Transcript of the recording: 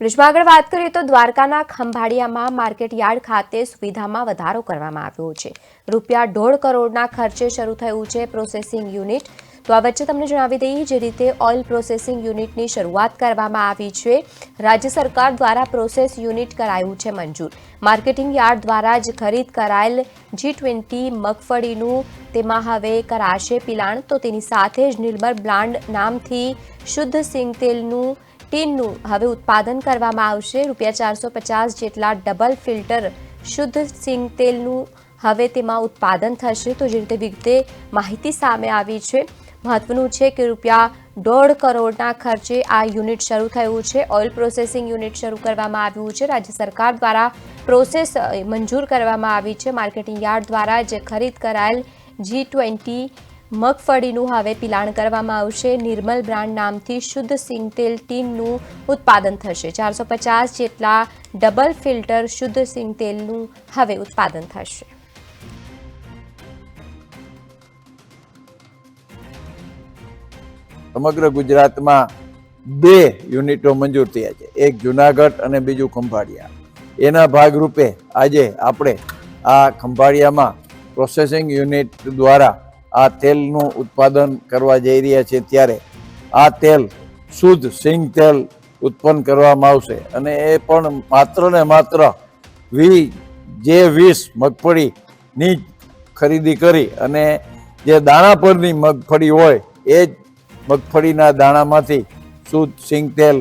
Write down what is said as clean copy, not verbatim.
બ્રિજમાં આગળ વાત કરીએ તો દ્વારકાના ખંભાળિયામાં માર્કેટ યાર્ડ ખાતે સુવિધામાં વધારો કરવામાં આવ્યો છે। ₹1.5 કરોડના ખર્ચે શરૂ થયું છે પ્રોસેસિંગ યુનિટ। તો આ વચ્ચે તમને જણાવી દઈએ જે રીતે ઓઇલ પ્રોસેસિંગ યુનિટની શરૂઆત કરવામાં આવી છે। રાજ્ય સરકાર દ્વારા પ્રોસેસ યુનિટ કરાયું છે મંજૂર। માર્કેટિંગ યાર્ડ દ્વારા જ ખરીદ કરાયેલ G20 મગફળીનું તેમાં હવે કરાશે પિલાણ। તો તેની સાથે જ નિર્મલ બ્રાન્ડ નામથી શુદ્ધ સિંગ તેલનું ટીનનું હવે ઉત્પાદન કરવામાં આવશે। ₹450 જેટલા ડબલ ફિલ્ટર શુદ્ધ સિંગ તેલનું હવે તેમાં ઉત્પાદન થશે। તો જે રીતે વિગતે માહિતી સામે આવી છે। મહત્વનું છે કે ₹1.5 કરોડના ખર્ચે આ યુનિટ શરૂ થયું છે। ઓઇલ પ્રોસેસિંગ યુનિટ શરૂ કરવામાં આવ્યું છે। રાજ્ય સરકાર દ્વારા પ્રોસેસ મંજૂર કરવામાં આવી છે। માર્કેટિંગ યાર્ડ દ્વારા જે ખરીદ કરાયેલ G20 મગફળીનું હવે પિલાણ કરવામાં આવશે। નિર્મલ બ્રાન્ડ નામથી શુદ્ધ સિંગ તેલ ટીનનું ઉત્પાદન થશે। 450 જેટલા ડબલ ફિલ્ટર શુદ્ધ સિંગ તેલનું હવે ઉત્પાદન થશે। સમગ્ર ગુજરાતમાં 2 યુનિટો મંજૂર થયા છે, એક જુનાગઢ અને બીજું ખંભાળિયા। એના ભાગરૂપે આજે આપણે આ ખંભાળિયામાં પ્રોસેસિંગ યુનિટ દ્વારા આ તેલનું ઉત્પાદન કરવા જઈ રહ્યા છીએ। ત્યારે આ તેલ શુદ્ધ સિંગ તેલ ઉત્પન્ન કરવામાં આવશે અને એ પણ માત્ર ને માત્ર J20 મગફળીની ખરીદી કરી અને જે દાણા પરની મગફળી હોય એ જ મગફળીના દાણામાંથી શુદ્ધ સિંગ તેલ